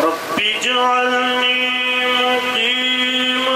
رب اجعلني مقيم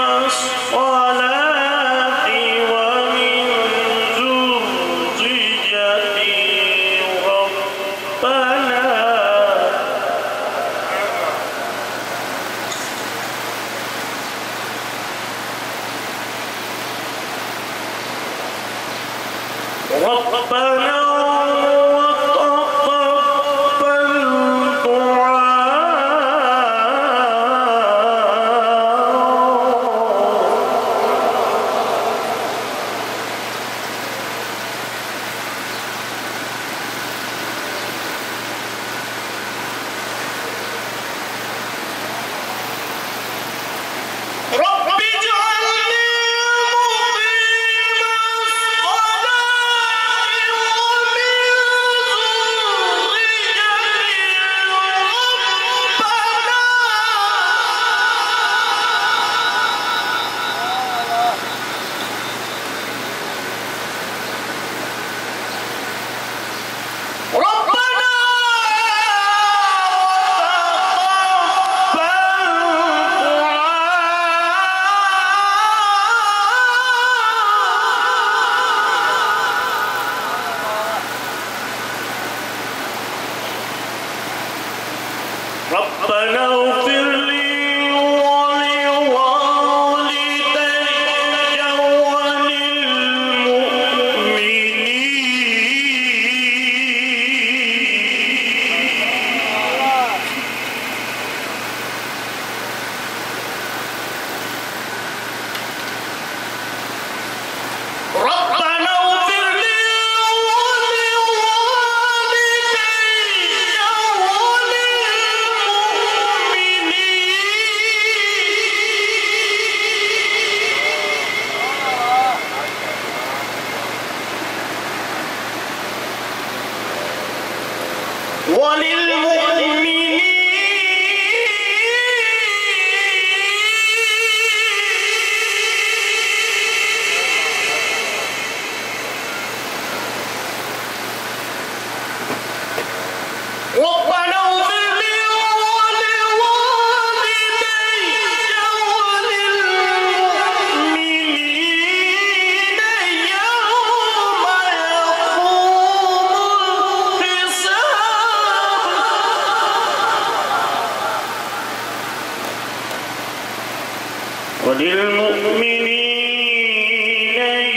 وللمؤمنين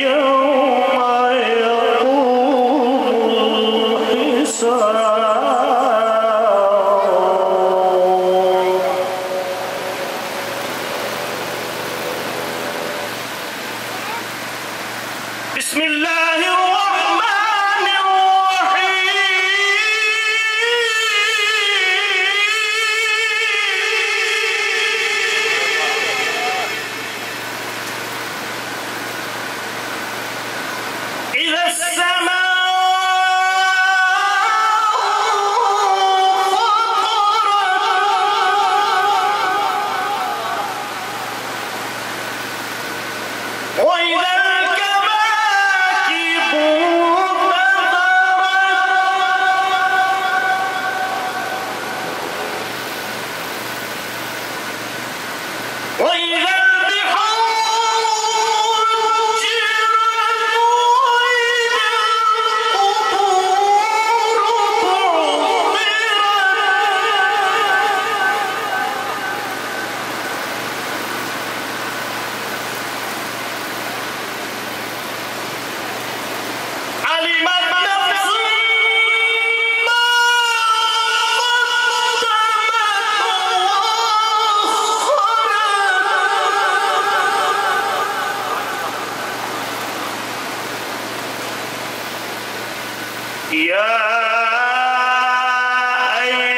يوم يقوم الحساب. بسم الله الرحمن الرحيم. إذا السماء فطرت وإذا الكواكب انتثرت وإذا يا أيها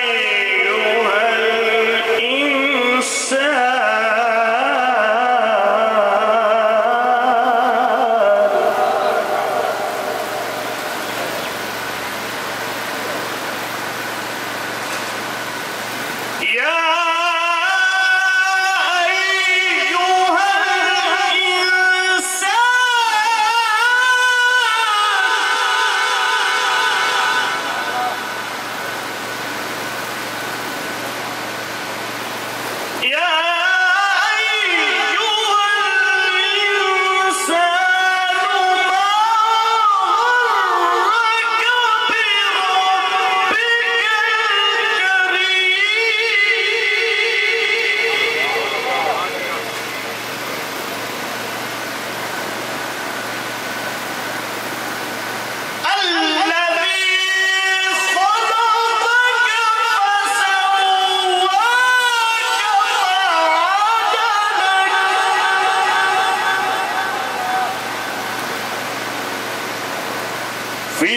في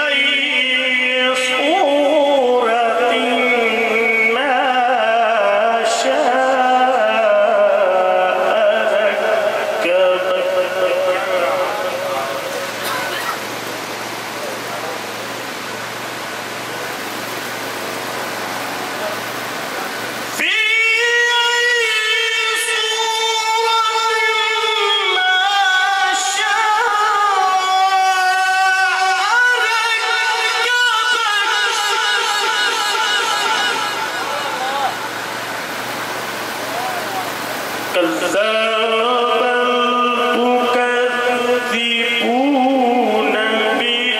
أي صورة ما شاء ركبك كذاب تكذبون بالدين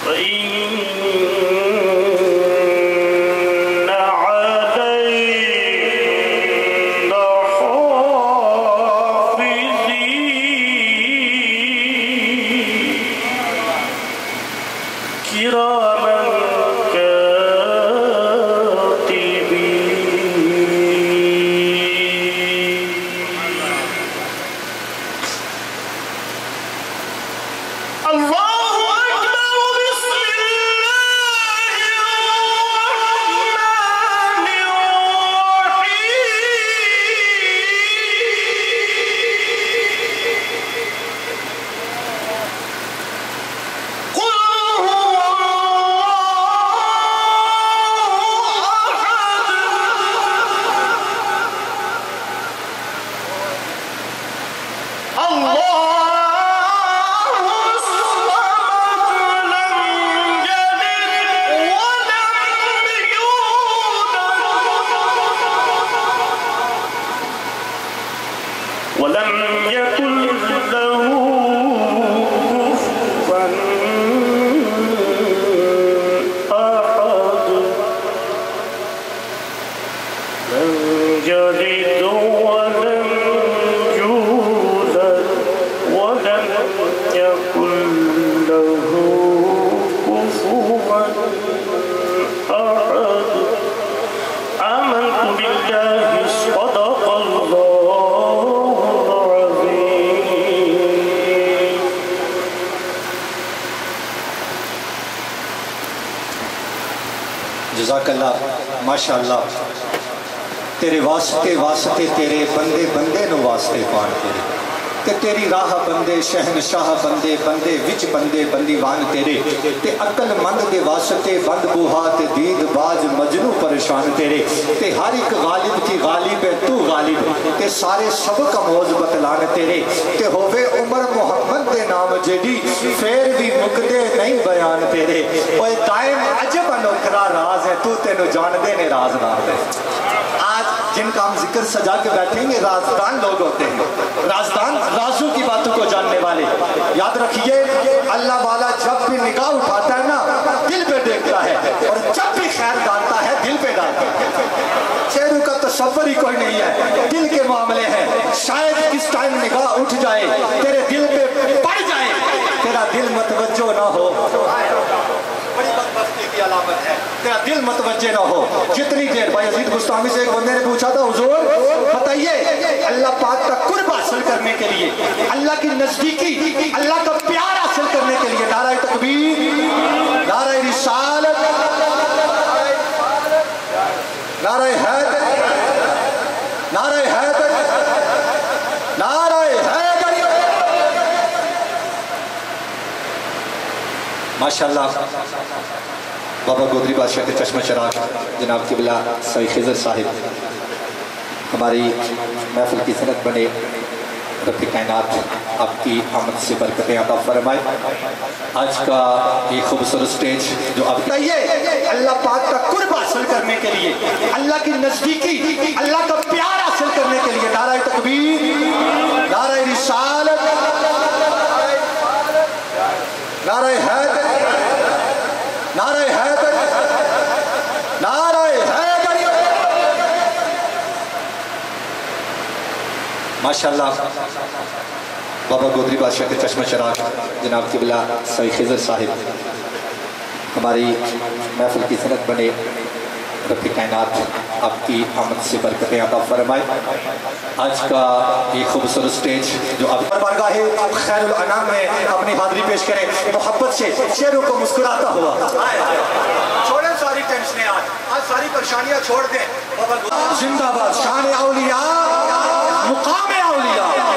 وإن علينا حافظين كراما كاتبين. الله أكبر. بسم الله الرحمن الرحيم. قل هو جزاک اللہ ماشاءاللہ تیرے واسطے واسطے تیرے بندے بندے نو واسطے پان تیرے تے تیری راہ بندے شہنشاہ بندے بندے وچ بندے بندیوان تیرے تے عقل مند دے واسطے بند بوہا تے دید باز مجنو پریشان تیرے تے ہر ایک غالب کی غالب ہے تو غالب تے سارے سبق موز بتلان تیرے تے ہووے عمر محمد دے نام جیڑی پھر بھی مکدے نہیں بیان تیرے اوے دائم عجب انوکھرا راز ہے تو تینو جان دے نے راز نام دے آج جن کا ہم ذکر سجا کے بیٹھیں گے رازدان لوگ ہوتے ہیں رازدان رازوں کی باتوں کو جاننے والے یاد رکھیے اللہ والا جب بھی نگاہ اٹھاتا ہے نا دل پہ دیکھتا ہے اور جب بھی خیر ڈالتا ہے دل پہ ڈالتا ہے چہروں کا تصور ہی کوئی نہیں ہے دل کے معاملے ہیں شاید کس ٹائم نگاہ اٹھ جائے تیرے دل پہ پڑ جائے تیرا دل متوجہ نہ ہو بڑی بدبختی کی علامت ہے تیرا دل متوجہ نہ ہو جتنی دیر بھائی عزیز گستامی سے ایک بندے نے پوچھا تھا حضور بتائیے اللہ پاک کا قرب حاصل کرنے کے لیے اللہ کی نزدیکی اللہ کا پیار حاصل کرنے کے لیے نعرہ تکبیر نعرہ رسالت نعرہ حیدر نعرہ حیدر نعرہ حیدر ماشاءاللہ بابا گودری بادشاہ کے چشمہ چراغ جناب قبلہ سید خضر صاحب ہماری محفل کی سند بنے رب کائنات آپ کی آمد سے برکتیں عطا فرمائے آج کا یہ خوبصورت سٹیج جو آپ بتائیے اللہ پاک کا قرب حاصل کرنے کے لیے اللہ کی نزدیکی اللہ کا پیار حاصل کرنے کے لیے نعرہ تکبیر نعرہ رسالت نعرہ حیدر نعرہ حیدر نعرہ حیدر ماشاءاللہ بابا گودری بادشاہ کے چشمہ چراغ جناب قبلہ سید خضر صاحب ہماری محفل کی سند بنے رب کائنات آپ کی آمد سے برکتیں عطا فرمائے آج کا یہ خوبصورت سٹیج جو آپ بارگاہ خیر الانام میں اپنی حاضری پیش کریں محبت سے شعروں کو مسکراتا ہوا چھوڑیں ساری ٹینشنیں آج ساری پریشانیاں چھوڑ دیں زندہ باد شان اولیاء مقام اولیاء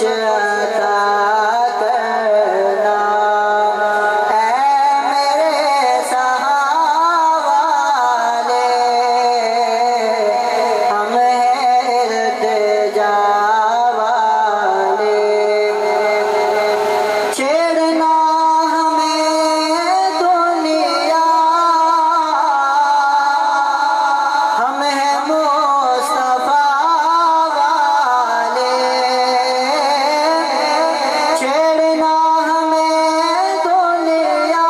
کچھ عطا کرنا اے میرے سہاوالے ہم ہیں التجا والے چھیڑنا ہمیں دنیا ہم ہیں مصطفیٰ والے چھیڑنا ہمیں دنیا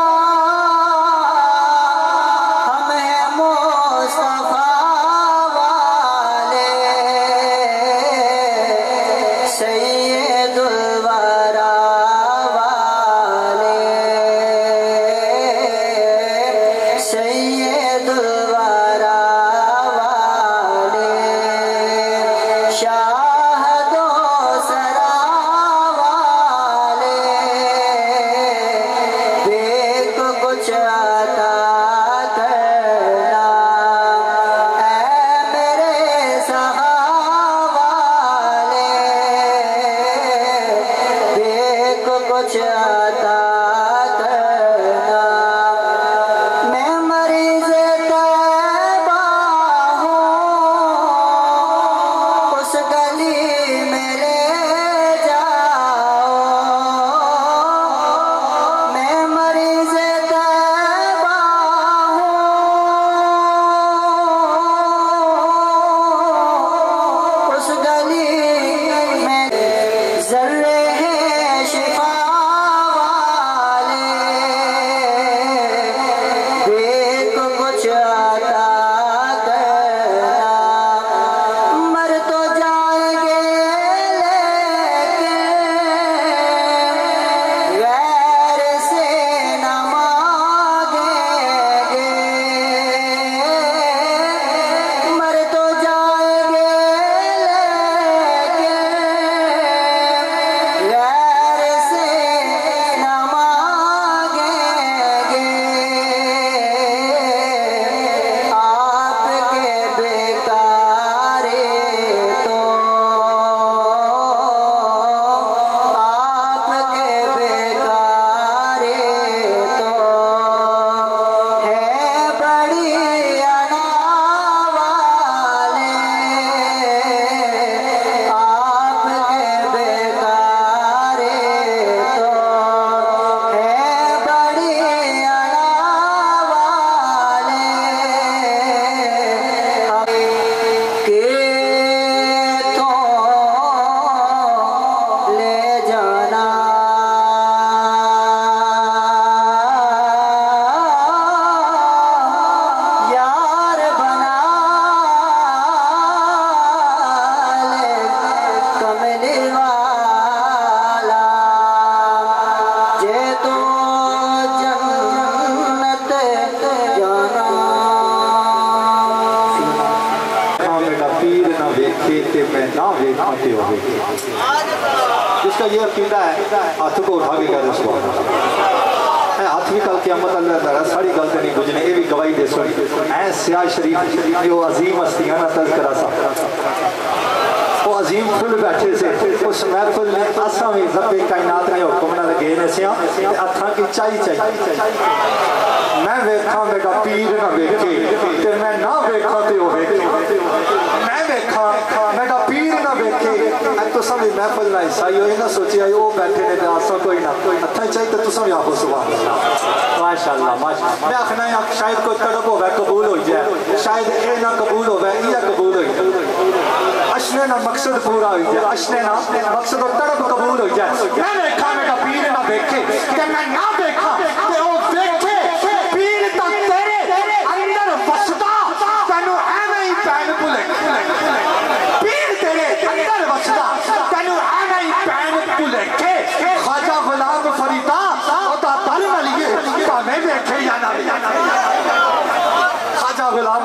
ہم ہیں مصطفیٰ والے سید الورا والے سید الورا والے شاہد و سرا والے دیکھ کچھ عطا کرنا اے میرے سہاوالے دیکھ کچھ عطا کرنا میں مریض طیبہ ہوں اس گلی میں لے جاؤ میں مریض طیبہ ہوں اس گلی میں ذرے ہیں شفا والے دیکھ کچھ عطا کرنا مر تو جائیں گے لیکن غیر سے نہ مانگیں گے مر تو جائیں گے لیکن غیر سے نہ مانگیں گے آپ کے بیکارے تو آپ کے بیکارے تو ہے بڑی انا والے آپ کے بیکارے تو ہے بڑی انا والے کہ تو لے جانا یار بنا لے کملی والا جے تو جنت جانا میرا پیر نہ ویکھے تے میں نہ ویکھاں تے وہ ویکھے جس کا یہ عقیدہ ہے ہاتھ کو اٹھا کے کہہ دو سبحان اللہ ہاتھ بھی کل قیامت اللہ تعالیٰ ساری غلط نہیں بجنے یہ بھی گواہی دے سوئی اے سیاہ شریف جو عظیم ہستیاں نہ تذکرہ سا وہ عظیم پھول بیٹھے سے اس محفل میں اساں بھی رب کائنات نے حکم نہ لگے نے سیاں ہتھاں کی چائی میں ویکھاں بیٹا پیر نہ ویکھے تے میں نہ ویکھاں تے وہ ویکھے میں ویکھاں بیٹا پیر نہ ویکھے تو سب محفل نہ عیسائی ہوئی نہ سوچی آئی وہ بیٹھے نے آسا کوئی نہ ہتھاں چاہیے تو تساں بھی آخو سبحان اللہ ماشاءاللہ ماشاءاللہ میں آخنا ہے شاید کوئی تڑپ ہوئے قبول ہو جائے شاید اے نہ قبول ہوئے یہ قبول ہو جائے اشنے نہ مقصد پورا ہو جائے اشنے نہ مقصد و تڑپ قبول ہو جائے میں دیکھا میرا پیر نہ دیکھے کہ میں نہ دیکھا کہ وہ دیکھے پیر تک تیرے اندر وسدا تینو ایویں ہی پین بھلے پیر تیرے اندر وسدا تینو ایویں ہی پین بھلے کے خواجہ غلام فریدا ہوتا دل ملیے پاویں دیکھے یا نہ خواجہ غلام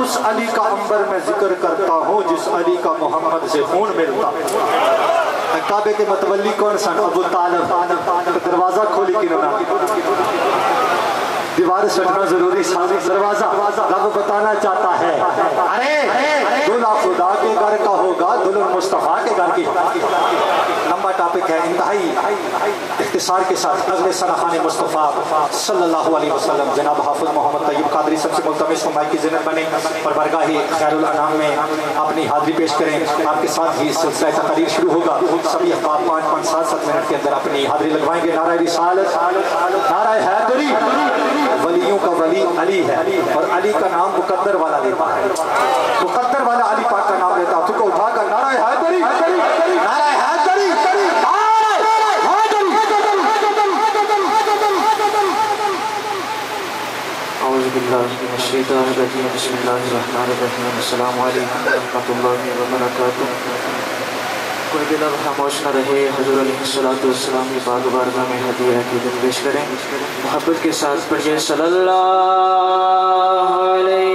اس علی کا عنبر میں ذکر کرتا ہوں جس علی کا محمد سے خون ملتا. کعبے کے متولی کون سن؟ ابو طالب. دروازہ کھولی کنوں نہ دیوار سٹنا ضروری سازی دروازہ. رب بتانا چاہتا ہے ارے دلہا خدا کے گھر کا ہوگا دلہن مصطفیٰ کے گھر کی. لمبا ٹاپک ہے انتہائی اختصار کے ساتھ. اگلے سرخان مصطفیٰ صلی اللہ علیہ وسلم جناب حافظ محمد طیب قادری سب سے ملتمس ہوں مائی کی زینت بنے اور برگاہ خیر الانام میں اپنی حاضری پیش کریں. آپ کے ساتھ ہی سلسلہ تقریر شروع ہوگا. سبھی احباب 5-5-7 منٹ کے اندر اپنی حاضری لگوائیں گے. نعرہ رسالت، نعرہ حیدری. ولیوں کا ولی علی ہے اور علی کا نام مقدر والا لیتا ہے. مقدر والا علی پاک کا نام لیتا ہے. تو کو اٹھا کر نعرہ حیدری، نعرہ حیدری. اعوذ باللہ من الشیطان الرجیم. بسم اللہ الرحمن الرحیم. السلام علیکم ورحمۃ اللہ وبرکاتہ. کوئی بھی لب خاموش نہ رہے. حضور علیہ السلام کی پاک بارگاہ میں ہدیہ عقیدت پیش کریں. محبت کے ساتھ پڑھیے صلی اللہ علیہ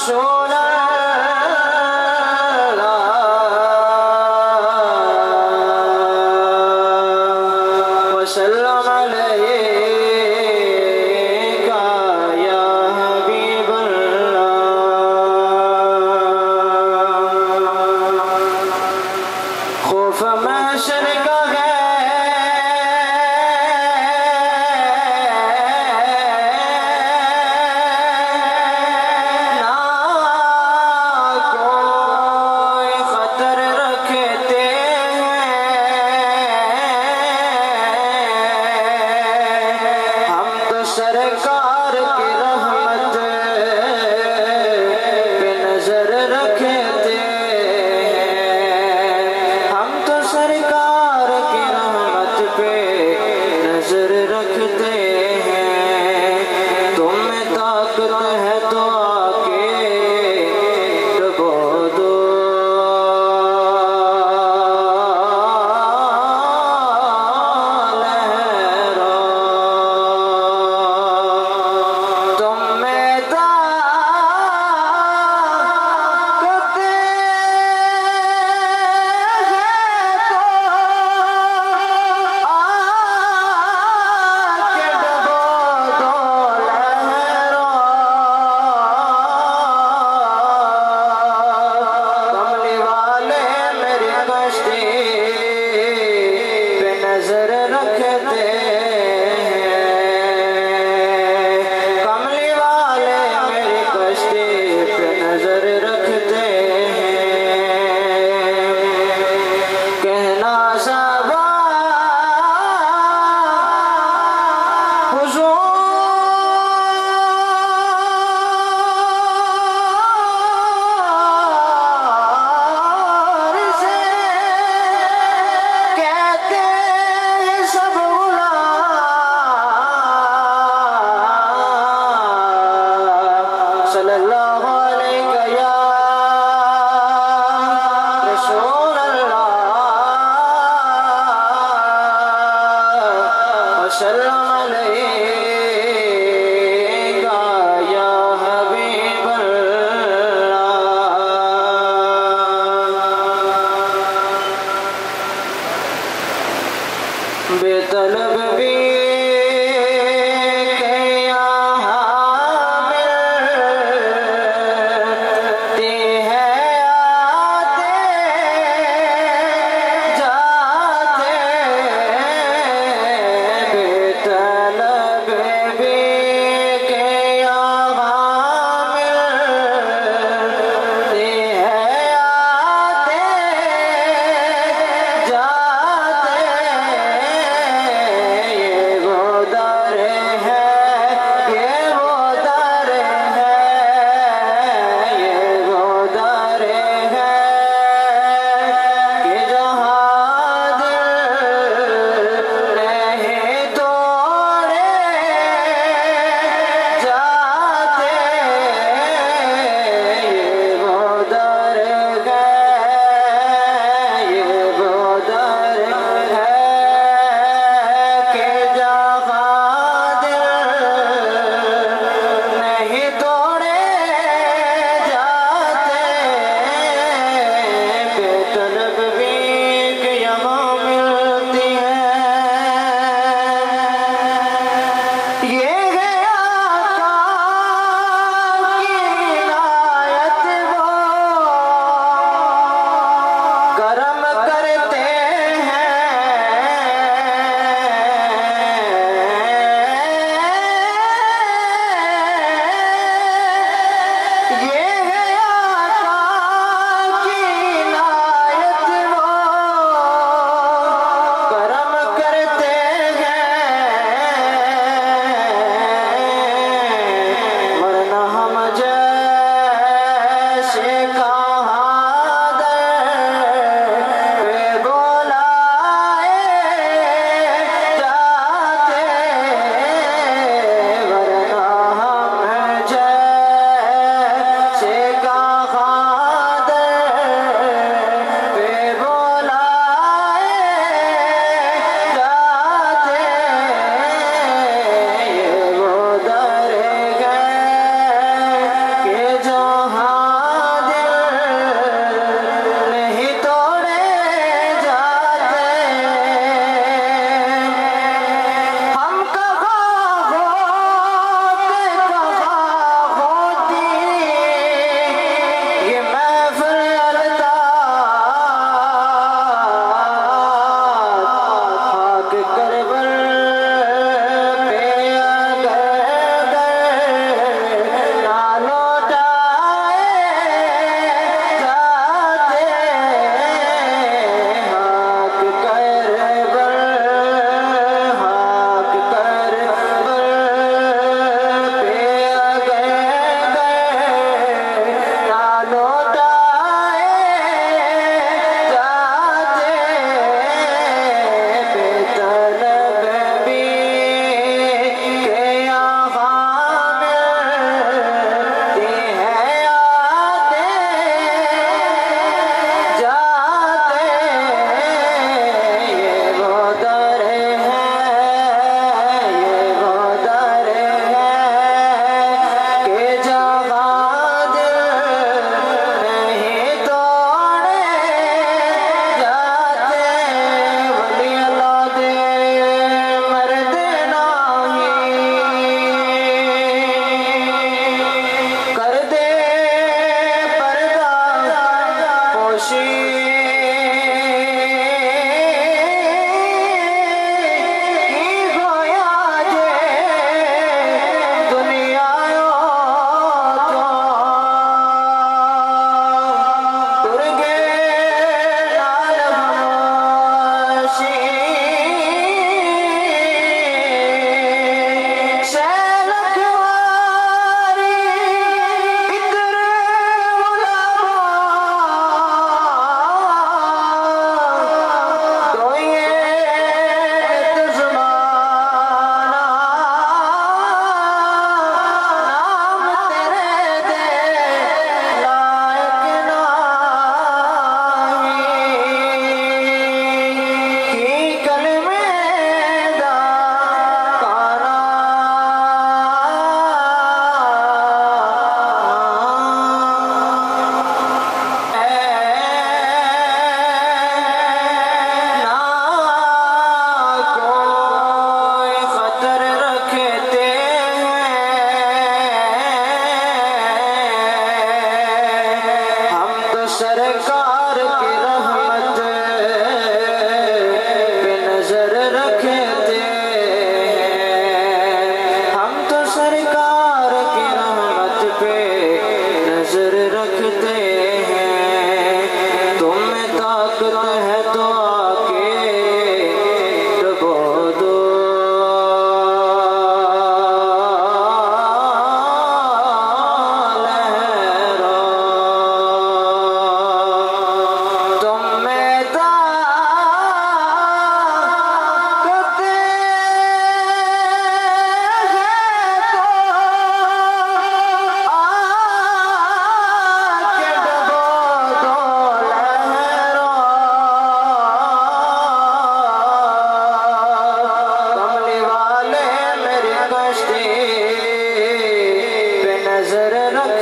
رسول اللہ وسلم علیکا یا حبیب اللہ خوف محشر کا سرکار کی رحمت پہ نظر رکھتے ہیں ہم تو سرکار کی رحمت پہ نظر رکھتے ہیں تم میں طاقت ہے تو آکے ڈبو دو نظر رکھتے ہیں کملی والے میری کشتی پہ نظر رکھتے ہیں کہنا سبا حضور صلی اللہ علیہ یا رسول اللہ وسلم علیہ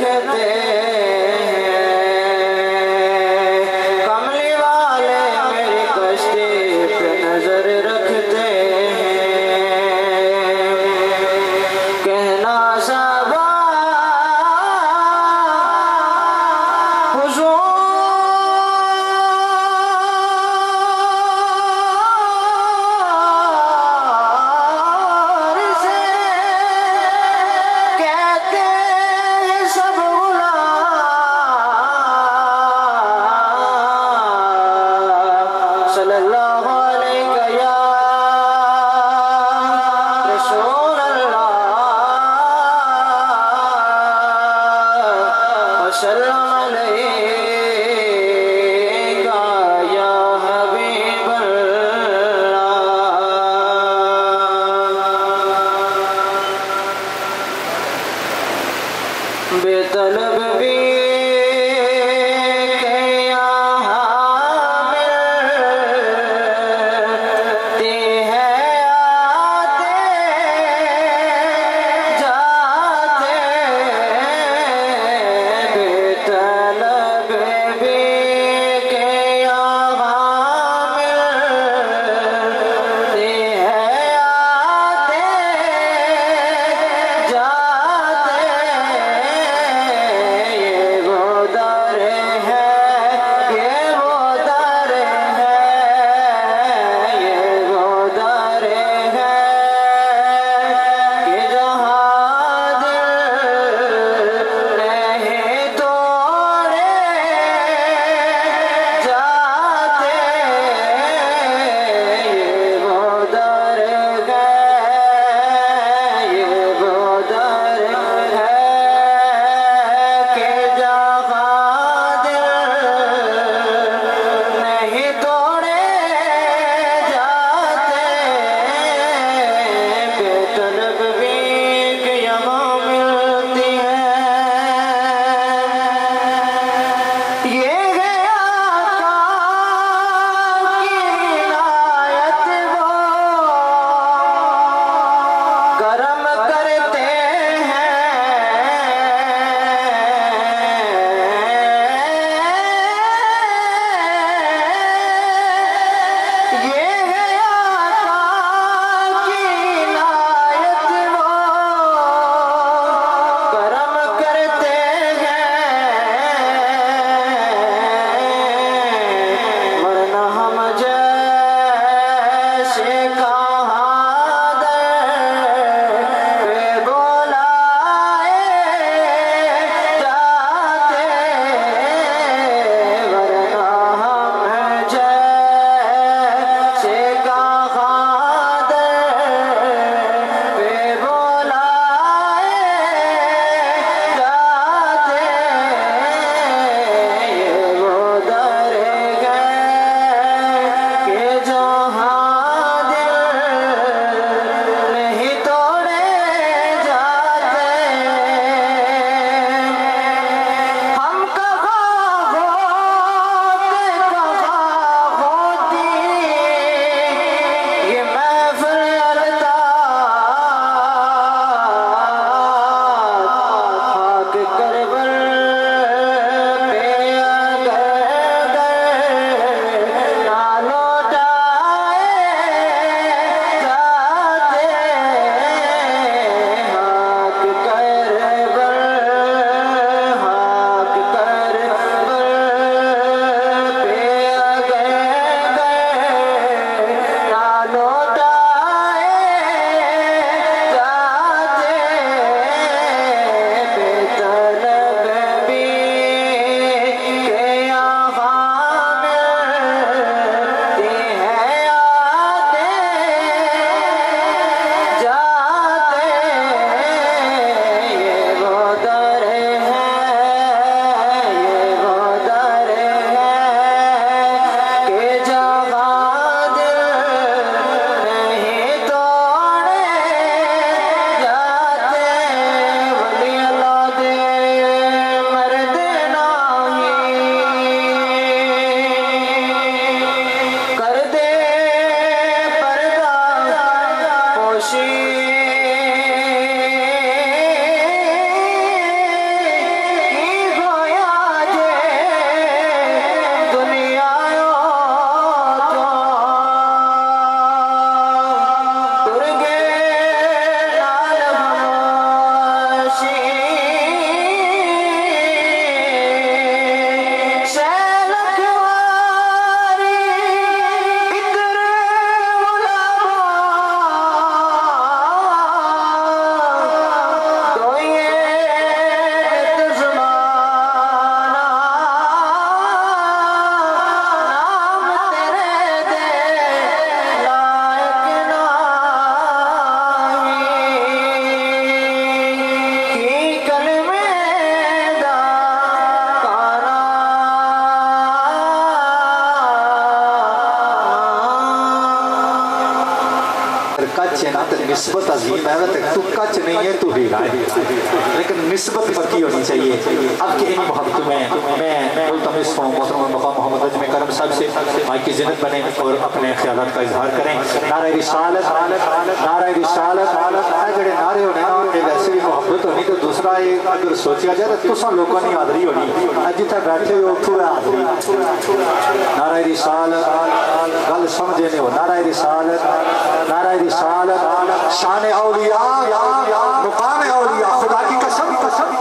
رکھتے ہیں، کملی والے میری کشتی پہ نظر رکھتے ہیں، کہنا سبا حضور بے طلب بھی کہ یہاں ملتی ہے، آتے جاتے، بے طلب بھی کہ یہاں ملتی ہے، آتے جاتے، یہ کچ ہے نا تو نسبت عظیم ہے، تو کچ نہیں ہے تو ہی رائے، لیکن نسبت پکی ہونی چاہیے۔ اب کہ انہی محبت میں ملتمس ہوں محترم المقام محمد اجمع کرم صاحب سے مائی کی زینت بنیں اور اپنے خیالات کا اظہار کریں۔ نعرہ رسالت، نعرہ رسالت، جڑے نعرے ہونے نا یہ ویسے بھی محبت ہونی، تو دوسرا یہ اگر سوچا جائے تو تساں لوگوں نے حاضری ہونی، جتنے بیٹھے ہو اتھو ہے حاضری۔ نعرہ رسالت گل سمجھے نہیں ہو، نعرہ رسالت، نعرہ رسالت، شان اولیاء، مقام اولیاء، خدا کی قسم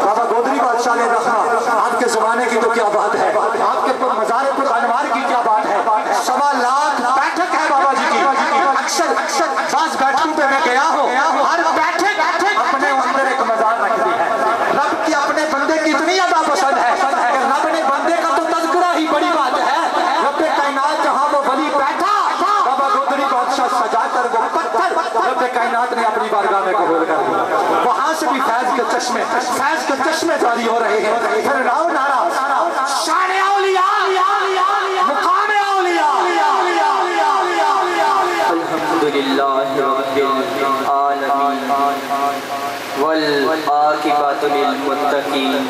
بابا گودری بادشاہ نے رکھا، آپ کے زمانے کی تو کیا بات ہے، آپ کے مزار پر انوار کی کیا بات ہے، 1.25 لاکھ بیٹھک ہے بابا جی کی۔ اکثر بعض بیٹھکوں پہ میں گیا ہوں، ہر بیٹھک اپنے اندر ایک مزار رکھتی ہے۔ رب کی اپنے بندے کی اتنی ادا پسند ہے کہ رب نے بندے کا تو تذکرہ ہی بڑی بات ہے۔ رب کائنات جہاں وہ ولی بیٹھا، بابا گودری بادشاہ سجا کر وہ پتھر رب کائنات نے اپنی بارگاہ میں قبول کر دیا۔ وہاں سے بھی فیض کے چشمے جاری ہو رہے ہیں۔ پھر راؤ نعرہ شان اولیاء، مقام اولیاء۔ الحمدللہ رب العالمین والعاقبۃ للمتقین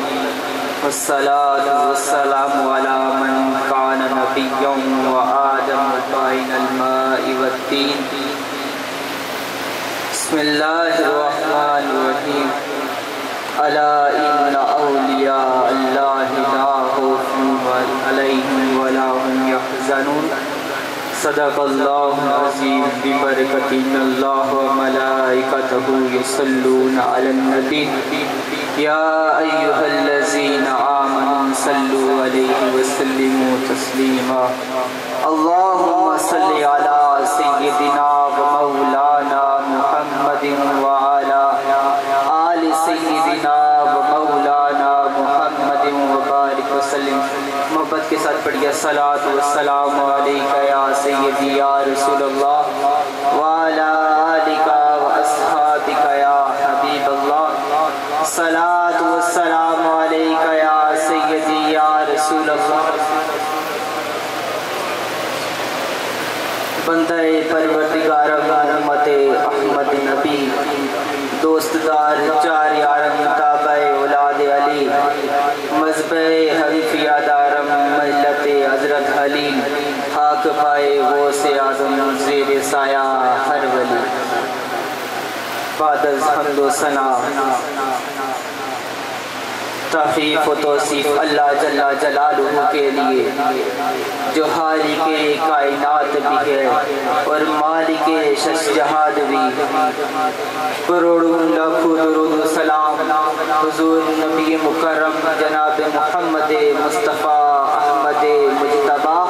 والصلاة والسلام علی من کان نبیا وآدم بین الماء والطین۔ بسم اللہ الرحمن الرحیم۔ الا ان اولیاء اللہ لا خوف علیہم ولا هم یحزنون۔ صدق اللہ العظیم۔ ببرکۃ ان اللہ وملائکتہ یصلون علی النبی یا ایھا الذین آمنوا صلوا علیہ وسلموا تسلیما۔ اللہم صل علی سیدنا ومولانا محمد وعلی آل سیدنا ومولانا محمد وبارک وسلم۔ محبت کے ساتھ پڑھیے الصلاۃ والسلام علیک یا سیدی یا رسول اللہ وعلی آلک واصحابک یا حبیب اللہ۔ الصلاۃ والسلام علیک یا سیدی یا رسول اللہ۔ بندہ پروردگار امت احمد نبی، دوست دار چار یارم تابع اولاد علی، مذہب حنیفیہ دارم ملت حضرت علی، خاک پائے غوث اعظم زیر سایہ ہر ولی۔ بعد از حمد و ثنا تحریف و توصیف اللہ جل جلالہ کے لیے جو خالق کائنات بھی ہے اور مالک شش جہاد بھی۔ کروڑوں لاکھوں درود و سلام حضور نبی مکرم جناب محمد مصطفیٰ احمد مجتبیٰ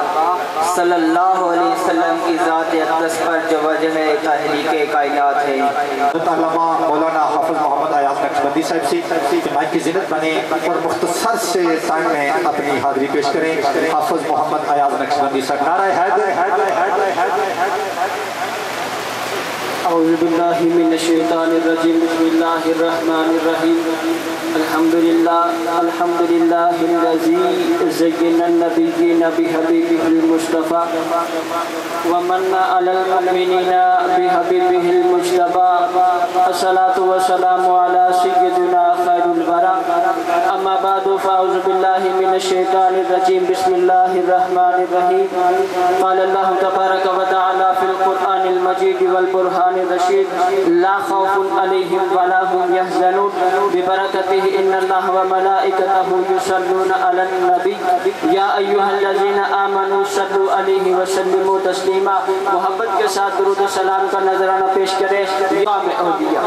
صلی اللہ علیہ وسلم کی ذات اقدس پر جو وجہ تحریک کائنات ہے۔ علامہ مولانا حافظ محمد ایاز نقشبندی صاحب سے مائک کی زینت بنے اور مختصر سے ٹائم میں اپنی حاضری پیش کریں۔ حافظ محمد ایاز نقشبندی صاحب، نعرہ حیدر۔ اعوذ باللہ من الشیطان الرجیم، بسم اللہ الرحمن الرحیم۔ الحمدللہ الذی زین النبیین بحبیبہ المصطفیٰ ومن علی المؤمنین بحبیبہ المجتبیٰ۔ الصلاۃ والسلام علی سیدنا خیر الورا، اما بعد فاعوذ باللہ من الشیطان الرجیم، بسم اللہ الرحمن الرحیم۔ قال اللہ تبارک و تعالی فی القرآن المجید والبرہان الرشید، لا خوف علیہم ولا هم يحزنون ببرکتہ ان اللہ وملائکتہ یصلون علی النبی یا ایھا الذین آمنوا صلوا علیہ وسلموا تسلیما۔ محبت کے ساتھ درود و سلام کا نذرانہ پیش کرے۔ مقام اولیاء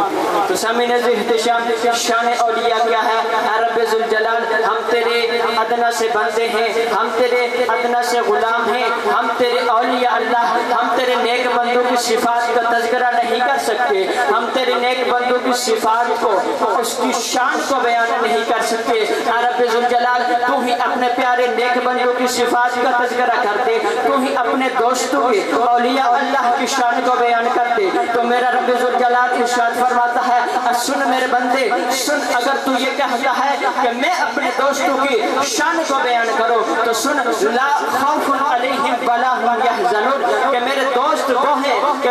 تو سامعین احتشام، شان اولیاء کیا ہے؟ رب ذوالجلال، ہم تیرے ادنا سے بندے ہیں، ہم تیرے ادنا سے غلام ہیں، ہم تیرے اولیاء اللہ، ہم تیرے نیک بندوں کی صفات کا تذکرہ نہیں کر سکتے، ہم تیرے نیک بندوں کی صفات کو، اس کی شان کو بیان نہیں کر سکتے۔ رب ذوالجلال، تو ہی اپنے پیارے نیک بندوں کی صفات کا تذکرہ کرتے، تو ہی اپنے دوستوں کی اولیاء اللہ کی شان کو بیان کرتے۔ تو میرا رب ذوالجلال ارشاد فرماتا ہے، سن میرے بندے سن، اگر تو یہ کہتا ہے کہ میں اپنے دوستوں کی شان کو بیان کروں تو سن، لا خوف علیہم ولا هم يحزنون، کہ میرے دوست وہ ہیں کہ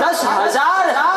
10,000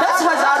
10,000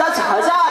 10,000,